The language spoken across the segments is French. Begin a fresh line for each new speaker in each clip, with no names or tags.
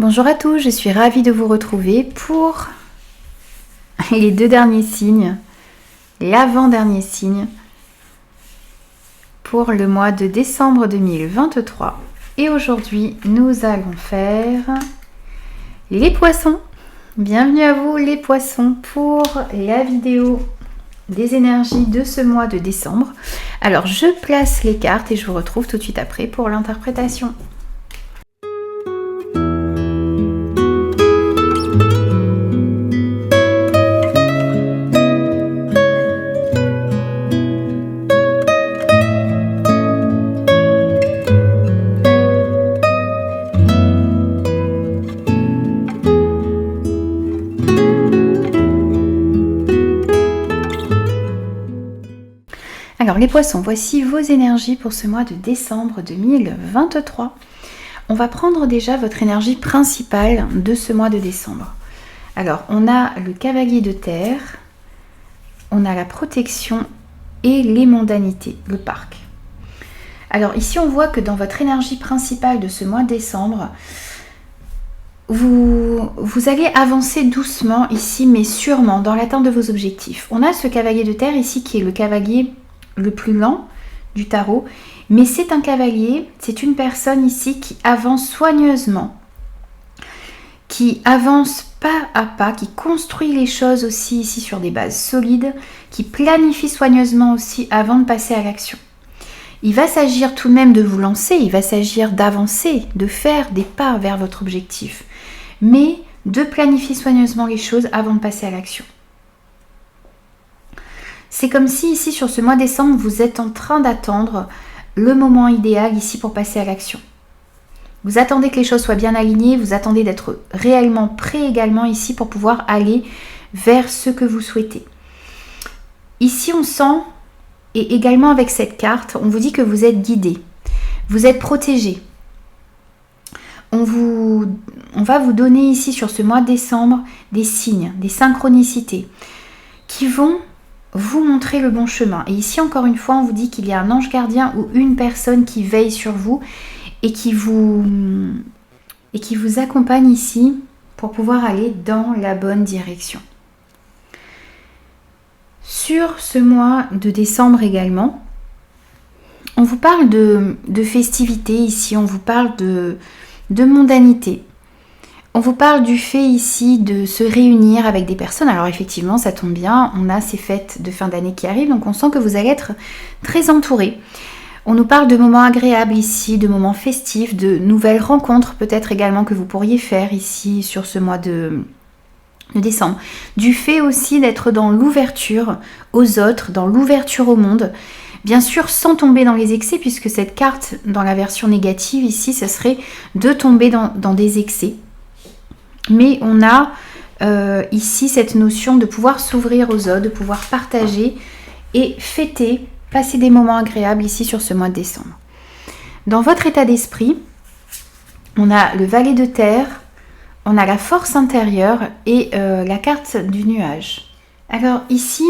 Bonjour à tous, je suis ravie de vous retrouver pour les deux derniers signes, l'avant-dernier signe pour le mois de décembre 2023. Et aujourd'hui, nous allons faire les poissons. Bienvenue à vous les poissons pour la vidéo des énergies de ce mois de décembre. Alors, je place les cartes et je vous retrouve tout de suite après pour l'interprétation. Alors les poissons, voici vos énergies pour ce mois de décembre 2023. On va prendre déjà votre énergie principale de ce mois de décembre. Alors on a le cavalier de terre, on a la protection et les mondanités, le parc. Alors ici on voit que dans votre énergie principale de ce mois de décembre, vous allez avancer doucement ici mais sûrement dans l'atteinte de vos objectifs. On a ce cavalier de terre ici qui est le cavalier le plus lent du tarot, mais c'est un cavalier, c'est une personne ici qui avance soigneusement, qui avance pas à pas, qui construit les choses aussi ici sur des bases solides, qui planifie soigneusement aussi avant de passer à l'action. Il va s'agir tout de même de vous lancer, il va s'agir d'avancer, de faire des pas vers votre objectif, mais de planifier soigneusement les choses avant de passer à l'action. C'est comme si ici sur ce mois de décembre, vous êtes en train d'attendre le moment idéal ici pour passer à l'action. Vous attendez que les choses soient bien alignées, vous attendez d'être réellement prêt également ici pour pouvoir aller vers ce que vous souhaitez. Ici on sent, et également avec cette carte, on vous dit que vous êtes guidé, vous êtes protégé. On va vous donner ici sur ce mois de décembre des signes, des synchronicités qui vont vous montrer le bon chemin. Et ici encore une fois on vous dit qu'il y a un ange gardien ou une personne qui veille sur vous et qui vous accompagne ici pour pouvoir aller dans la bonne direction. Sur ce mois de décembre également, on vous parle de festivités ici, on vous parle de mondanité. On vous parle du fait ici de se réunir avec des personnes. Alors effectivement, ça tombe bien, on a ces fêtes de fin d'année qui arrivent, donc on sent que vous allez être très entourés. On nous parle de moments agréables ici, de moments festifs, de nouvelles rencontres peut-être également que vous pourriez faire ici sur ce mois de décembre. Du fait aussi d'être dans l'ouverture aux autres, dans l'ouverture au monde. Bien sûr, sans tomber dans les excès, puisque cette carte, dans la version négative ici, ce serait de tomber dans des excès. Mais on a ici cette notion de pouvoir s'ouvrir aux autres, de pouvoir partager et fêter, passer des moments agréables ici sur ce mois de décembre. Dans votre état d'esprit, on a le valet de terre, on a la force intérieure et la carte du nuage. Alors ici,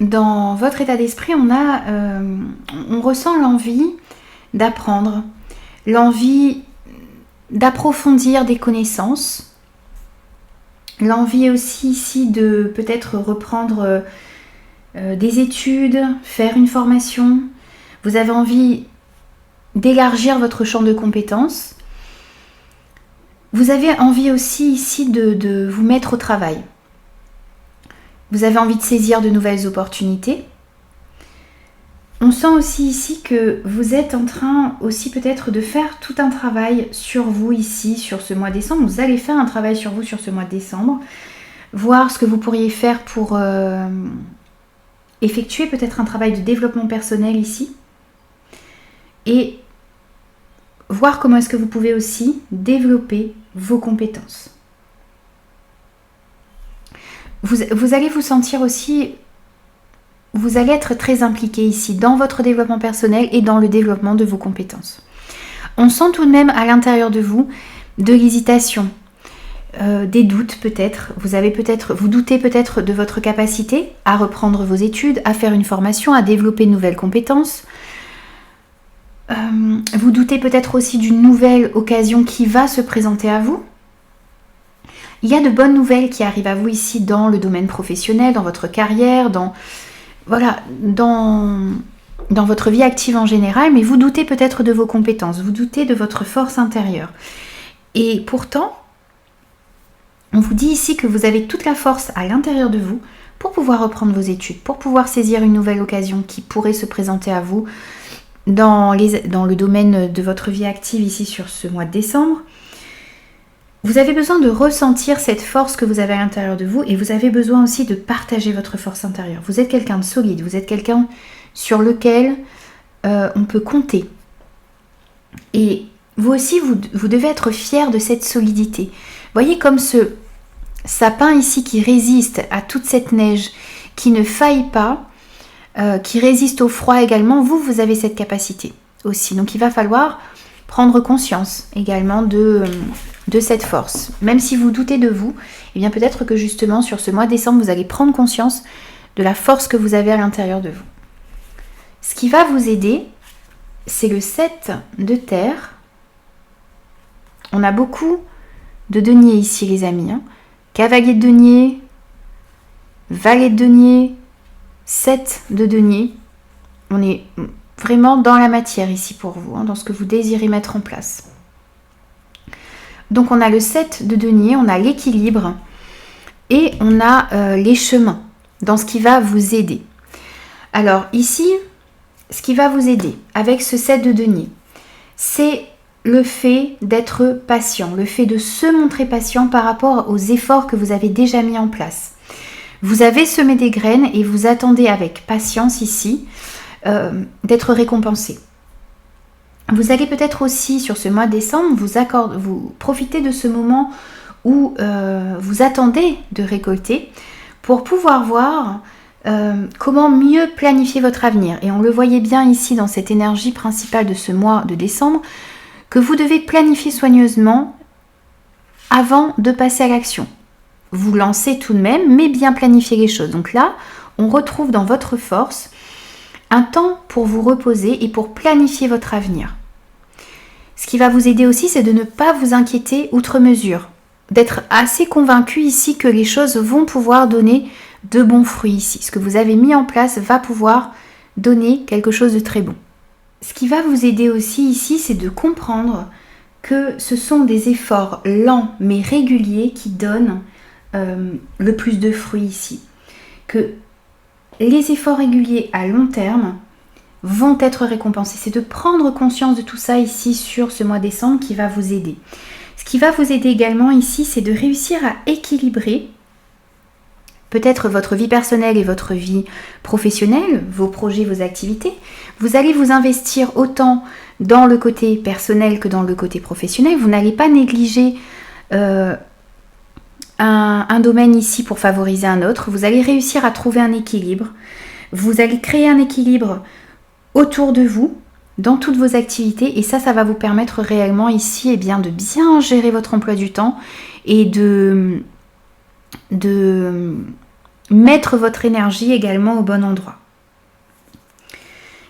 dans votre état d'esprit, on ressent l'envie d'apprendre, l'envie d'approfondir des connaissances, l'envie aussi ici de peut-être reprendre des études, faire une formation. Vous avez envie d'élargir votre champ de compétences. Vous avez envie aussi ici de vous mettre au travail. Vous avez envie de saisir de nouvelles opportunités. On sent aussi ici que vous êtes en train aussi peut-être de faire tout un travail sur vous ici, sur ce mois de décembre. Vous allez faire un travail sur vous sur ce mois de décembre. Voir ce que vous pourriez faire pour effectuer peut-être un travail de développement personnel ici. Et voir comment est-ce que vous pouvez aussi développer vos compétences. Vous allez vous sentir aussi... Vous allez être très impliqué ici dans votre développement personnel et dans le développement de vos compétences. On sent tout de même à l'intérieur de vous de l'hésitation, des doutes peut-être. Vous doutez peut-être de votre capacité à reprendre vos études, à faire une formation, à développer de nouvelles compétences. Vous doutez peut-être aussi d'une nouvelle occasion qui va se présenter à vous. Il y a de bonnes nouvelles qui arrivent à vous ici dans le domaine professionnel, dans votre carrière, dans votre vie active en général, mais vous doutez peut-être de vos compétences, vous doutez de votre force intérieure. Et pourtant, on vous dit ici que vous avez toute la force à l'intérieur de vous pour pouvoir reprendre vos études, pour pouvoir saisir une nouvelle occasion qui pourrait se présenter à vous dans le domaine de votre vie active ici sur ce mois de décembre. Vous avez besoin de ressentir cette force que vous avez à l'intérieur de vous et vous avez besoin aussi de partager votre force intérieure. Vous êtes quelqu'un de solide, vous êtes quelqu'un sur lequel on peut compter. Et vous aussi, vous devez être fier de cette solidité. Voyez comme ce sapin ici qui résiste à toute cette neige, qui ne faille pas, qui résiste au froid également. Vous avez cette capacité aussi. Donc il va falloir prendre conscience également de cette force. Même si vous doutez de vous, eh bien peut-être que justement sur ce mois de décembre, vous allez prendre conscience de la force que vous avez à l'intérieur de vous. Ce qui va vous aider, c'est le 7 de terre. On a beaucoup de deniers ici, les amis. Cavalier de denier, valet de denier, 7 de denier. On est vraiment dans la matière ici pour vous, dans ce que vous désirez mettre en place. Donc on a le 7 de denier, on a l'équilibre et on a les chemins dans ce qui va vous aider. Alors ici, ce qui va vous aider avec ce 7 de denier, c'est le fait d'être patient, le fait de se montrer patient par rapport aux efforts que vous avez déjà mis en place. Vous avez semé des graines et vous attendez avec patience ici d'être récompensé. Vous allez peut-être aussi sur ce mois de décembre vous profiter de ce moment où vous attendez de récolter pour pouvoir voir comment mieux planifier votre avenir. Et on le voyait bien ici dans cette énergie principale de ce mois de décembre, que vous devez planifier soigneusement avant de passer à l'action. Vous lancez tout de même, mais bien planifier les choses. Donc là, on retrouve dans votre force un temps pour vous reposer et pour planifier votre avenir. Ce qui va vous aider aussi, c'est de ne pas vous inquiéter outre mesure, d'être assez convaincu ici que les choses vont pouvoir donner de bons fruits ici. Ce que vous avez mis en place va pouvoir donner quelque chose de très bon. Ce qui va vous aider aussi ici, c'est de comprendre que ce sont des efforts lents mais réguliers qui donnent le plus de fruits ici. Que les efforts réguliers à long terme vont être récompensés. C'est de prendre conscience de tout ça ici sur ce mois de décembre qui va vous aider. Ce qui va vous aider également ici, c'est de réussir à équilibrer peut-être votre vie personnelle et votre vie professionnelle, vos projets, vos activités. Vous allez vous investir autant dans le côté personnel que dans le côté professionnel. Vous n'allez pas négliger un domaine ici pour favoriser un autre. Vous allez réussir à trouver un équilibre. Vous allez créer un équilibre autour de vous, dans toutes vos activités. Et ça va vous permettre réellement ici de bien gérer votre emploi du temps et de mettre votre énergie également au bon endroit.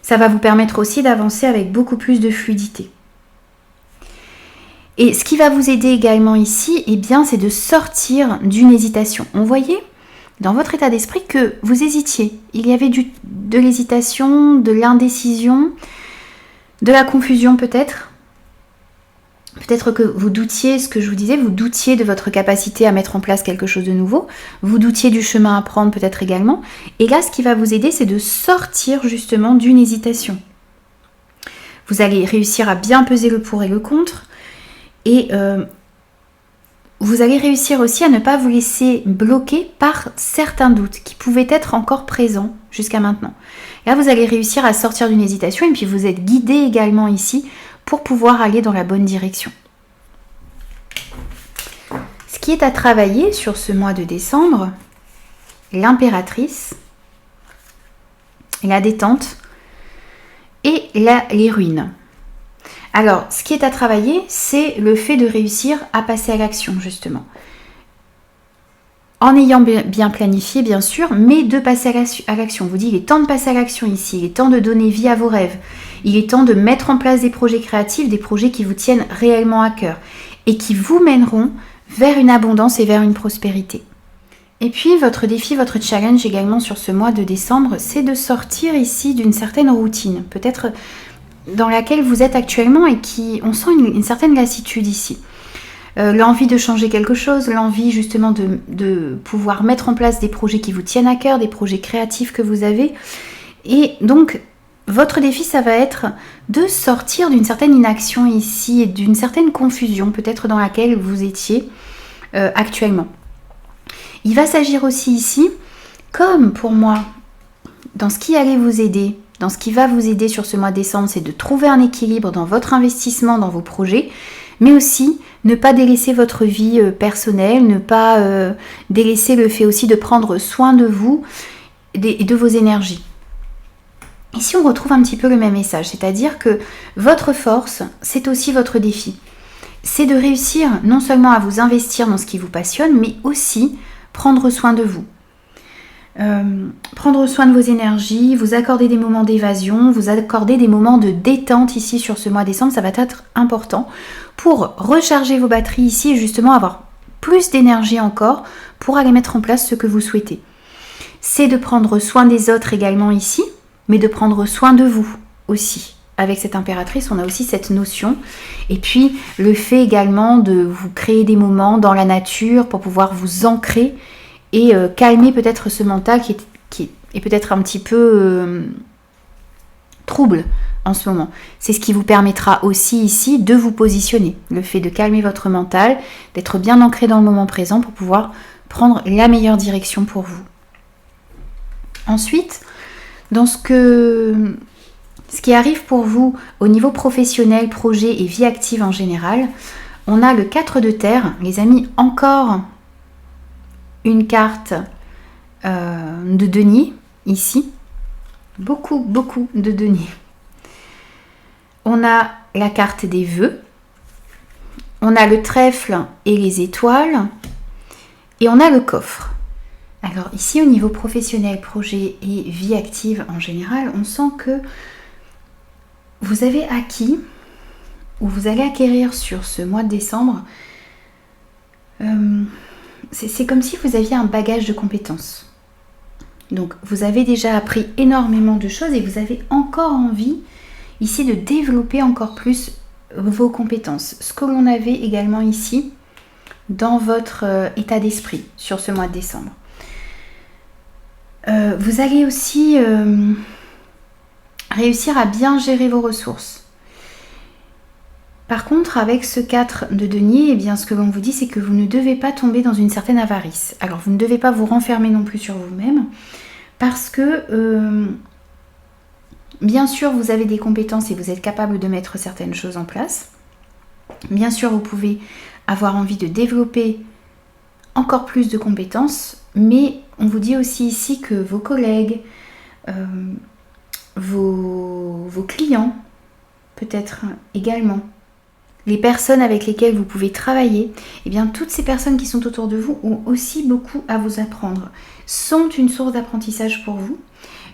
Ça va vous permettre aussi d'avancer avec beaucoup plus de fluidité. Et ce qui va vous aider également ici, c'est de sortir d'une hésitation. On voyait dans votre état d'esprit que vous hésitiez. Il y avait de l'hésitation, de l'indécision, de la confusion peut-être. Peut-être que vous doutiez, ce que je vous disais, vous doutiez de votre capacité à mettre en place quelque chose de nouveau. Vous doutiez du chemin à prendre peut-être également. Et là, ce qui va vous aider, c'est de sortir justement d'une hésitation. Vous allez réussir à bien peser le pour et le contre. Et vous allez réussir aussi à ne pas vous laisser bloquer par certains doutes qui pouvaient être encore présents jusqu'à maintenant. Là, vous allez réussir à sortir d'une hésitation et puis vous êtes guidé également ici pour pouvoir aller dans la bonne direction. Ce qui est à travailler sur ce mois de décembre, l'impératrice, la détente et les ruines. Alors, ce qui est à travailler, c'est le fait de réussir à passer à l'action, justement. En ayant bien planifié, bien sûr, mais de passer à l'action. On vous dit, il est temps de passer à l'action ici, il est temps de donner vie à vos rêves. Il est temps de mettre en place des projets créatifs, des projets qui vous tiennent réellement à cœur et qui vous mèneront vers une abondance et vers une prospérité. Et puis votre défi, votre challenge également sur ce mois de décembre, c'est de sortir ici d'une certaine routine, peut-être dans laquelle vous êtes actuellement et qui, on sent une certaine lassitude ici. L'envie de changer quelque chose, l'envie justement de pouvoir mettre en place des projets qui vous tiennent à cœur, des projets créatifs que vous avez. Et donc, votre défi, ça va être de sortir d'une certaine inaction ici et d'une certaine confusion peut-être dans laquelle vous étiez actuellement. Il va s'agir aussi ici, comme pour moi, dans ce qui allait vous aider, dans ce qui va vous aider sur ce mois de décembre, c'est de trouver un équilibre dans votre investissement, dans vos projets, mais aussi ne pas délaisser votre vie personnelle, ne pas délaisser le fait aussi de prendre soin de vous et de vos énergies. Ici, on retrouve un petit peu le même message, c'est-à-dire que votre force, c'est aussi votre défi. C'est de réussir non seulement à vous investir dans ce qui vous passionne, mais aussi prendre soin de vous. Prendre soin de vos énergies, vous accorder des moments d'évasion, vous accorder des moments de détente ici sur ce mois de décembre, ça va être important pour recharger vos batteries ici et justement avoir plus d'énergie encore pour aller mettre en place ce que vous souhaitez. C'est de prendre soin des autres également ici, mais de prendre soin de vous aussi. Avec cette impératrice, on a aussi cette notion. Et puis, le fait également de vous créer des moments dans la nature pour pouvoir vous ancrer et calmer peut-être ce mental qui est peut-être un petit peu trouble en ce moment. C'est ce qui vous permettra aussi ici de vous positionner. Le fait de calmer votre mental, d'être bien ancré dans le moment présent pour pouvoir prendre la meilleure direction pour vous. Ensuite, dans ce qui arrive pour vous au niveau professionnel, projet et vie active en général, on a le 4 de terre. Les amis, encore une carte de denier ici. Beaucoup de denier. On a la carte des vœux. On a le trèfle et les étoiles. Et on a le coffre. Alors ici, au niveau professionnel, projet et vie active en général, on sent que vous avez acquis, ou vous allez acquérir sur ce mois de décembre, c'est comme si vous aviez un bagage de compétences. Donc vous avez déjà appris énormément de choses et vous avez encore envie ici de développer encore plus vos compétences. Ce que l'on avait également ici dans votre état d'esprit sur ce mois de décembre. Vous allez aussi réussir à bien gérer vos ressources. Par contre, avec ce 4 de denier, eh bien, ce que l'on vous dit, c'est que vous ne devez pas tomber dans une certaine avarice. Alors, vous ne devez pas vous renfermer non plus sur vous-même, parce que, bien sûr, vous avez des compétences et vous êtes capable de mettre certaines choses en place. Bien sûr, vous pouvez avoir envie de développer encore plus de compétences, mais on vous dit aussi ici que vos collègues, vos clients, peut-être également, les personnes avec lesquelles vous pouvez travailler, eh bien toutes ces personnes qui sont autour de vous ont aussi beaucoup à vous apprendre, sont une source d'apprentissage pour vous,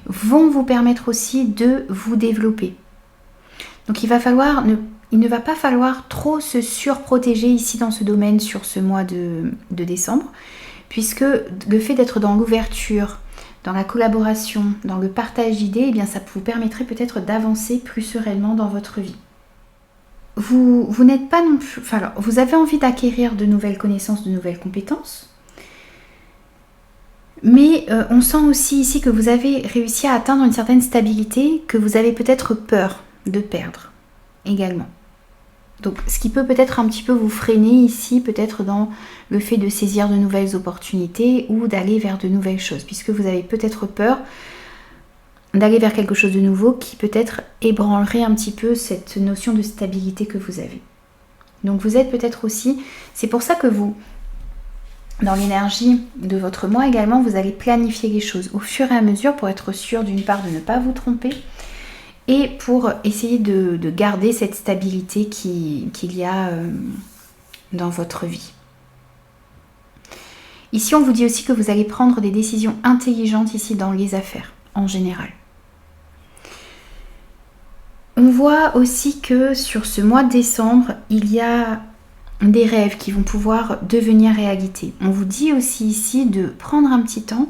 vont vous permettre aussi de vous développer. Donc il ne va pas falloir trop se surprotéger ici dans ce domaine sur ce mois de décembre, puisque le fait d'être dans l'ouverture, dans la collaboration, dans le partage d'idées, eh bien ça vous permettrait peut-être d'avancer plus sereinement dans votre vie. Vous n'êtes pas non plus... Enfin, alors, vous avez envie d'acquérir de nouvelles connaissances, de nouvelles compétences, mais on sent aussi ici que vous avez réussi à atteindre une certaine stabilité que vous avez peut-être peur de perdre également. Donc, ce qui peut peut-être un petit peu vous freiner ici, peut-être dans le fait de saisir de nouvelles opportunités ou d'aller vers de nouvelles choses, puisque vous avez peut-être peur d'aller vers quelque chose de nouveau qui peut-être ébranlerait un petit peu cette notion de stabilité que vous avez. Donc vous êtes peut-être aussi, c'est pour ça que vous, dans l'énergie de votre mois également, vous allez planifier les choses au fur et à mesure pour être sûr d'une part de ne pas vous tromper et pour essayer de garder cette stabilité qu'il y a dans votre vie. Ici, on vous dit aussi que vous allez prendre des décisions intelligentes ici dans les affaires en général. On voit aussi que sur ce mois de décembre, il y a des rêves qui vont pouvoir devenir réalité. On vous dit aussi ici de prendre un petit temps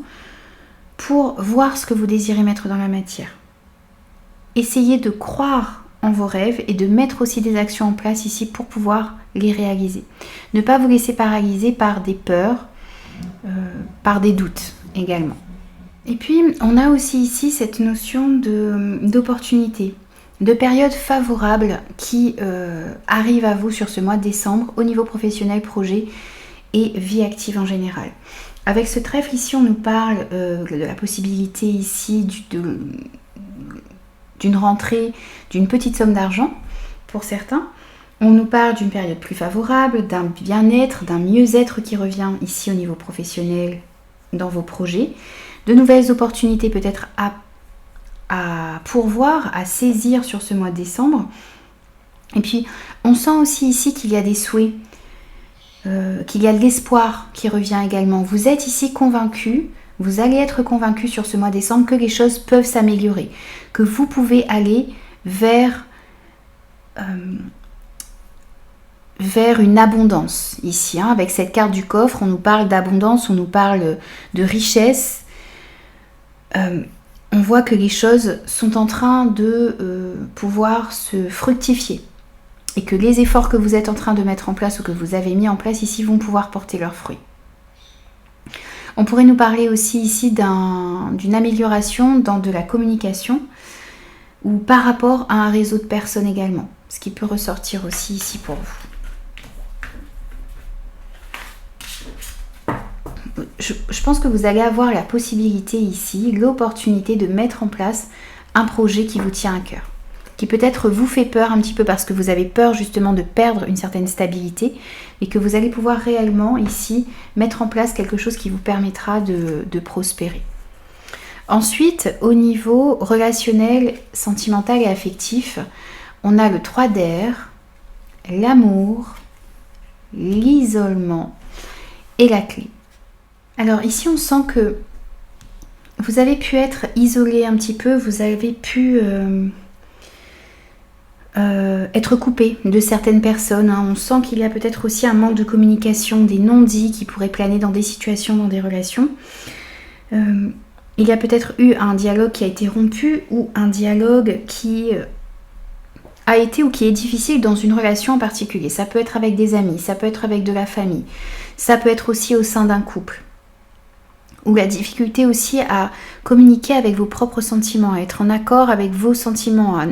pour voir ce que vous désirez mettre dans la matière. Essayez de croire en vos rêves et de mettre aussi des actions en place ici pour pouvoir les réaliser. Ne pas vous laisser paralyser par des peurs, par des doutes également. Et puis, on a aussi ici cette notion d'opportunité, de période favorable qui arrive à vous sur ce mois de décembre au niveau professionnel, projet et vie active en général. Avec ce trèfle ici, on nous parle de la possibilité ici d'une rentrée d'une petite somme d'argent pour certains. On nous parle d'une période plus favorable, d'un bien-être, d'un mieux-être qui revient ici au niveau professionnel dans vos projets, de nouvelles opportunités peut-être à pourvoir, à saisir sur ce mois de décembre. Et puis on sent aussi ici qu'il y a des souhaits, qu'il y a de l'espoir qui revient également. Vous êtes ici convaincu, vous allez être convaincu sur ce mois de décembre que les choses peuvent s'améliorer, que vous pouvez aller vers une abondance ici. Avec cette carte du coffre, on nous parle d'abondance, on nous parle de richesse. On voit que les choses sont en train de pouvoir se fructifier et que les efforts que vous êtes en train de mettre en place ou que vous avez mis en place ici vont pouvoir porter leurs fruits. On pourrait nous parler aussi ici d'une amélioration dans de la communication ou par rapport à un réseau de personnes également, ce qui peut ressortir aussi ici pour vous. Je pense que vous allez avoir la possibilité ici, l'opportunité de mettre en place un projet qui vous tient à cœur, qui peut-être vous fait peur un petit peu parce que vous avez peur justement de perdre une certaine stabilité et que vous allez pouvoir réellement ici mettre en place quelque chose qui vous permettra de prospérer. Ensuite, au niveau relationnel, sentimental et affectif, on a le 3 d'air, l'amour, l'isolement et la clé. Alors ici, on sent que vous avez pu être isolé un petit peu, vous avez pu être coupé de certaines personnes. On sent qu'il y a peut-être aussi un manque de communication, des non-dits qui pourraient planer dans des situations, dans des relations. Il y a peut-être eu un dialogue qui a été rompu ou un dialogue qui a été ou qui est difficile dans une relation en particulier. Ça peut être avec des amis, ça peut être avec de la famille, ça peut être aussi au sein d'un couple. Ou la difficulté aussi à communiquer avec vos propres sentiments, à être en accord avec vos sentiments.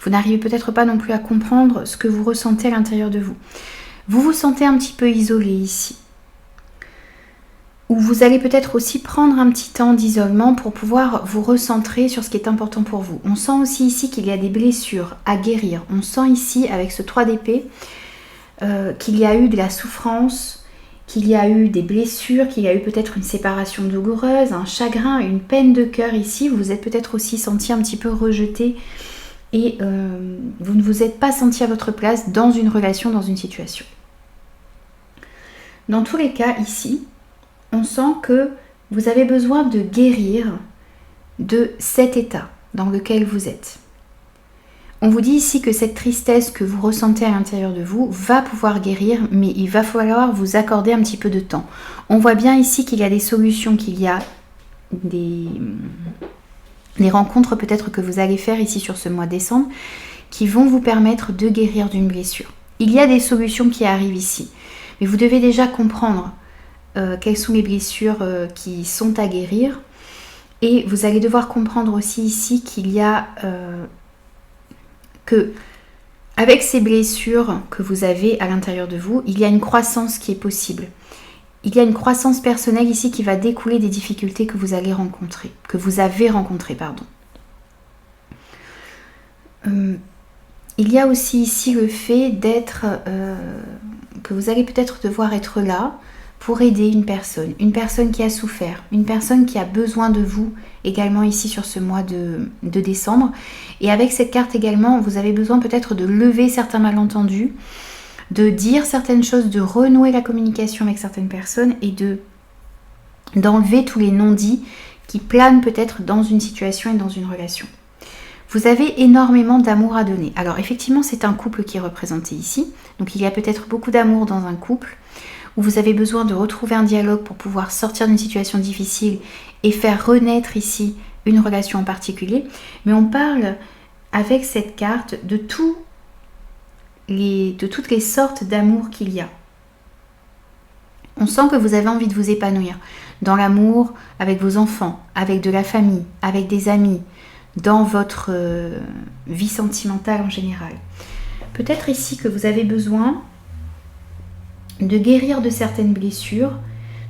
Vous n'arrivez peut-être pas non plus à comprendre ce que vous ressentez à l'intérieur de vous. Vous vous sentez un petit peu isolé ici. Ou vous allez peut-être aussi prendre un petit temps d'isolement pour pouvoir vous recentrer sur ce qui est important pour vous. On sent aussi ici qu'il y a des blessures à guérir. On sent ici, avec ce 3 d'épée, qu'il y a eu de la souffrance, qu'il y a eu des blessures, qu'il y a eu peut-être une séparation douloureuse, un chagrin, une peine de cœur ici. Vous vous êtes peut-être aussi senti un petit peu rejeté et vous ne vous êtes pas senti à votre place dans une relation, dans une situation. Dans tous les cas, ici, on sent que vous avez besoin de guérir de cet état dans lequel vous êtes. On vous dit ici que cette tristesse que vous ressentez à l'intérieur de vous va pouvoir guérir, mais il va falloir vous accorder un petit peu de temps. On voit bien ici qu'il y a des solutions, qu'il y a des rencontres peut-être que vous allez faire ici sur ce mois de décembre qui vont vous permettre de guérir d'une blessure. Il y a des solutions qui arrivent ici, mais vous devez déjà comprendre quelles sont les blessures qui sont à guérir et vous allez devoir comprendre aussi ici qu'il y a... que avec ces blessures que vous avez à l'intérieur de vous, il y a une croissance qui est possible. Il y a une croissance personnelle ici qui va découler des difficultés que vous allez rencontrer, que vous avez rencontrées, pardon. Il y a aussi ici le fait d'être, que vous allez peut-être devoir être là pour aider une personne qui a souffert, une personne qui a besoin de vous également ici sur ce mois de décembre. Et avec cette carte également, vous avez besoin peut-être de lever certains malentendus, de dire certaines choses, de renouer la communication avec certaines personnes et d'enlever tous les non-dits qui planent peut-être dans une situation et dans une relation. Vous avez énormément d'amour à donner. Alors effectivement, c'est un couple qui est représenté ici. Donc il y a peut-être beaucoup d'amour dans un couple où vous avez besoin de retrouver un dialogue pour pouvoir sortir d'une situation difficile et faire renaître ici une relation en particulier. Mais on parle avec cette carte de toutes les sortes d'amour qu'il y a. On sent que vous avez envie de vous épanouir dans l'amour, avec vos enfants, avec de la famille, avec des amis, dans votre vie sentimentale en général. Peut-être ici que vous avez besoin de guérir de certaines blessures,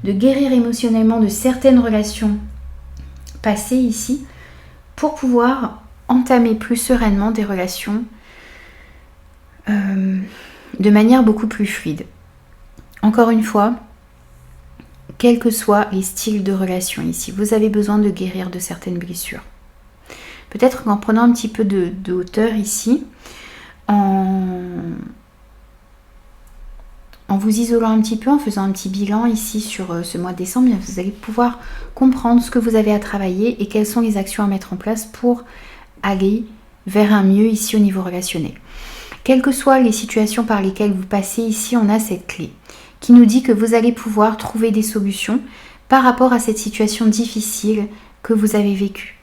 de guérir émotionnellement de certaines relations passées ici, pour pouvoir entamer plus sereinement des relations de manière beaucoup plus fluide. Encore une fois, quels que soient les styles de relation ici, vous avez besoin de guérir de certaines blessures. Peut-être qu'en prenant un petit peu de hauteur ici, en vous isolant un petit peu, en faisant un petit bilan ici sur ce mois de décembre, vous allez pouvoir comprendre ce que vous avez à travailler et quelles sont les actions à mettre en place pour aller vers un mieux ici au niveau relationnel. Quelles que soient les situations par lesquelles vous passez ici, on a cette clé qui nous dit que vous allez pouvoir trouver des solutions par rapport à cette situation difficile que vous avez vécue.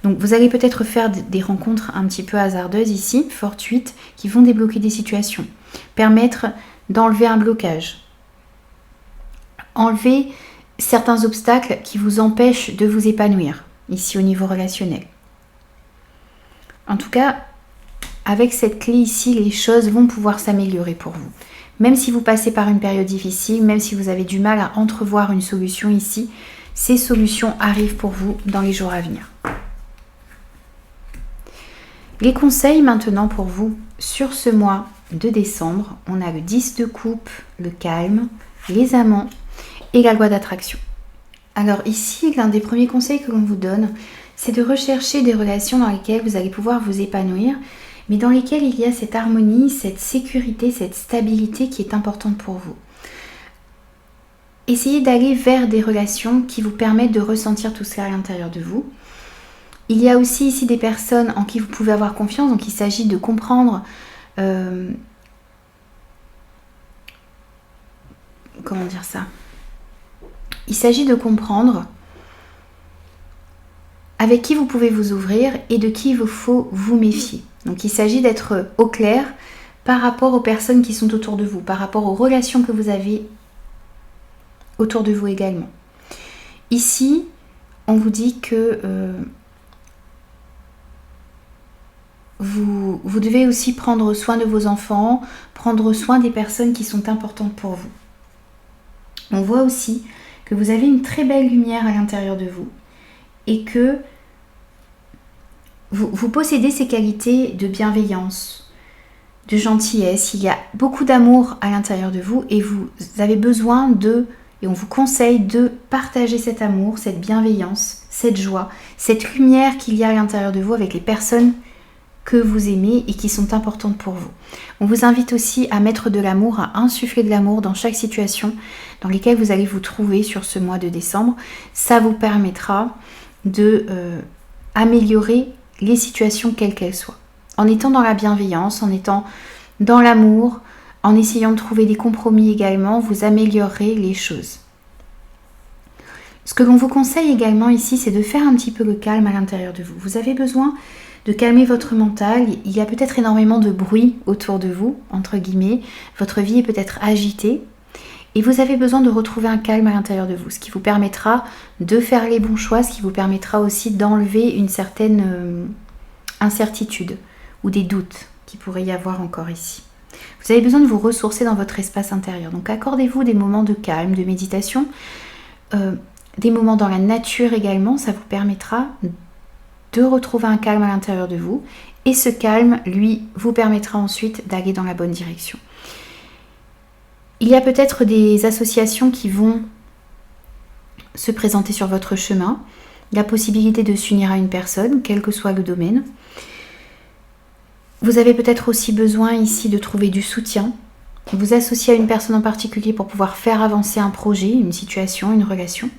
Donc vous allez peut-être faire des rencontres un petit peu hasardeuses ici, fortuites, qui vont débloquer des situations, permettre d'enlever un blocage, enlever certains obstacles qui vous empêchent de vous épanouir, ici au niveau relationnel. En tout cas, avec cette clé ici, les choses vont pouvoir s'améliorer pour vous. Même si vous passez par une période difficile, même si vous avez du mal à entrevoir une solution ici, ces solutions arrivent pour vous dans les jours à venir. Les conseils maintenant pour vous sur ce mois de décembre, on a le 10 de coupe, le calme, les amants et la loi d'attraction. Alors ici, l'un des premiers conseils que l'on vous donne, c'est de rechercher des relations dans lesquelles vous allez pouvoir vous épanouir, mais dans lesquelles il y a cette harmonie, cette sécurité, cette stabilité qui est importante pour vous. Essayez d'aller vers des relations qui vous permettent de ressentir tout cela à l'intérieur de vous. Il y a aussi ici des personnes en qui vous pouvez avoir confiance, donc il s'agit de comprendre comment dire ça ? Il s'agit de comprendre avec qui vous pouvez vous ouvrir et de qui il vous faut vous méfier. Donc il s'agit d'être au clair par rapport aux personnes qui sont autour de vous, par rapport aux relations que vous avez autour de vous également. Ici, on vous dit que vous devez aussi prendre soin de vos enfants, prendre soin des personnes qui sont importantes pour vous. On voit aussi que vous avez une très belle lumière à l'intérieur de vous et que vous possédez ces qualités de bienveillance, de gentillesse. Il y a beaucoup d'amour à l'intérieur de vous et vous avez besoin et on vous conseille de partager cet amour, cette bienveillance, cette joie, cette lumière qu'il y a à l'intérieur de vous avec les personnes que vous aimez et qui sont importantes pour vous. On vous invite aussi à mettre de l'amour, à insuffler de l'amour dans chaque situation dans lesquelles vous allez vous trouver sur ce mois de décembre. Ça vous permettra de améliorer les situations quelles qu'elles soient. En étant dans la bienveillance, en étant dans l'amour, en essayant de trouver des compromis également, vous améliorerez les choses. Ce que l'on vous conseille également ici, c'est de faire un petit peu le calme à l'intérieur de vous. Vous avez besoin de calmer votre mental. Il y a peut-être énormément de bruit autour de vous, entre guillemets. Votre vie est peut-être agitée. Et vous avez besoin de retrouver un calme à l'intérieur de vous, ce qui vous permettra de faire les bons choix, ce qui vous permettra aussi d'enlever une certaine incertitude ou des doutes qu'il pourrait y avoir encore ici. Vous avez besoin de vous ressourcer dans votre espace intérieur. Donc accordez-vous des moments de calme, de méditation, des moments dans la nature également. Ça vous permettra de retrouver un calme à l'intérieur de vous. Et ce calme, lui, vous permettra ensuite d'aller dans la bonne direction. Il y a peut-être des associations qui vont se présenter sur votre chemin, la possibilité de s'unir à une personne, quel que soit le domaine. Vous avez peut-être aussi besoin ici de trouver du soutien, vous associer à une personne en particulier pour pouvoir faire avancer un projet, une situation, une relation.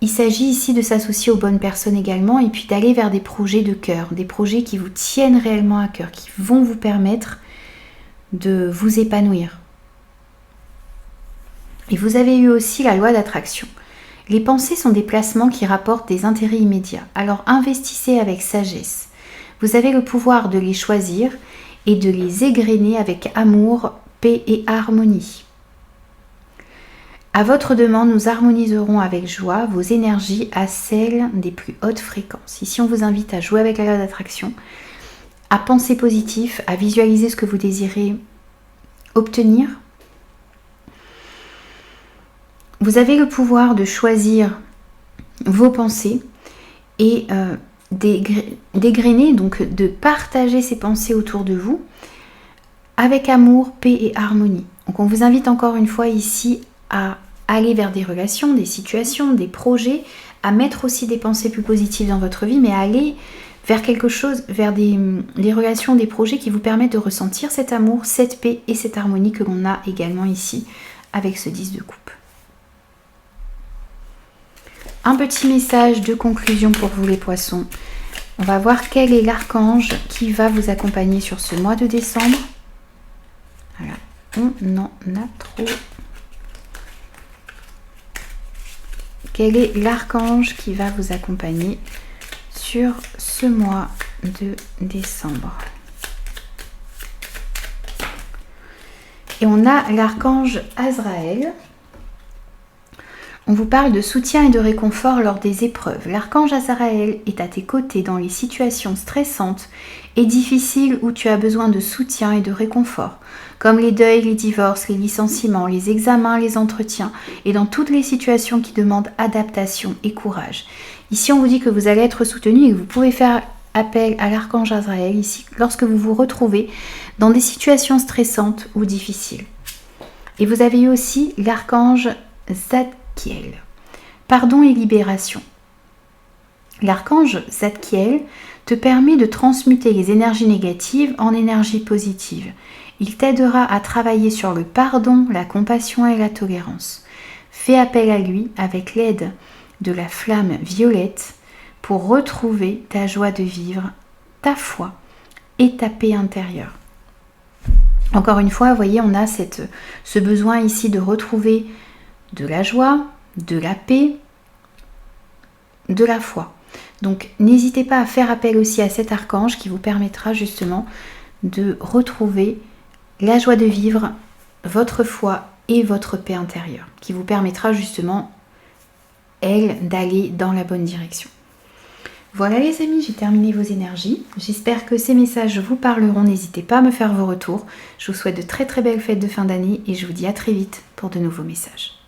Il s'agit ici de s'associer aux bonnes personnes également et puis d'aller vers des projets de cœur, des projets qui vous tiennent réellement à cœur, qui vont vous permettre de vous épanouir. Et vous avez eu aussi la loi d'attraction. Les pensées sont des placements qui rapportent des intérêts immédiats. Alors investissez avec sagesse. Vous avez le pouvoir de les choisir et de les égrener avec amour, paix et harmonie. À votre demande, nous harmoniserons avec joie vos énergies à celles des plus hautes fréquences. Ici, on vous invite à jouer avec la loi d'attraction, à penser positif, à visualiser ce que vous désirez obtenir. Vous avez le pouvoir de choisir vos pensées et d'égrener, donc de partager ces pensées autour de vous avec amour, paix et harmonie. Donc on vous invite encore une fois ici à aller vers des relations, des situations, des projets, à mettre aussi des pensées plus positives dans votre vie, mais à aller vers quelque chose, vers des relations, des projets qui vous permettent de ressentir cet amour, cette paix et cette harmonie que l'on a également ici avec ce 10 de coupe. Un petit message de conclusion pour vous les poissons. On va voir quel est l'archange qui va vous accompagner sur ce mois de décembre. Voilà, on en a trop. Quel est l'archange qui va vous accompagner sur ce mois de décembre? Et on a l'archange Azraël. On vous parle de soutien et de réconfort lors des épreuves. L'archange Azraël est à tes côtés dans les situations stressantes et difficiles où tu as besoin de soutien et de réconfort, comme les deuils, les divorces, les licenciements, les examens, les entretiens et dans toutes les situations qui demandent adaptation et courage. Ici, on vous dit que vous allez être soutenu et que vous pouvez faire appel à l'archange Azraël ici lorsque vous vous retrouvez dans des situations stressantes ou difficiles. Et vous avez eu aussi l'archange Zadkiel. Pardon et libération. L'archange Zadkiel te permet de transmuter les énergies négatives en énergies positives. Il t'aidera à travailler sur le pardon, la compassion et la tolérance. Fais appel à lui avec l'aide de la flamme violette pour retrouver ta joie de vivre, ta foi et ta paix intérieure. Encore une fois, vous voyez, on a ce besoin ici de retrouver de la joie, de la paix, de la foi. Donc n'hésitez pas à faire appel aussi à cet archange qui vous permettra justement de retrouver la joie de vivre, votre foi et votre paix intérieure, qui vous permettra justement, elle, d'aller dans la bonne direction. Voilà les amis, j'ai terminé vos énergies. J'espère que ces messages vous parleront. N'hésitez pas à me faire vos retours. Je vous souhaite de très très belles fêtes de fin d'année et je vous dis à très vite pour de nouveaux messages.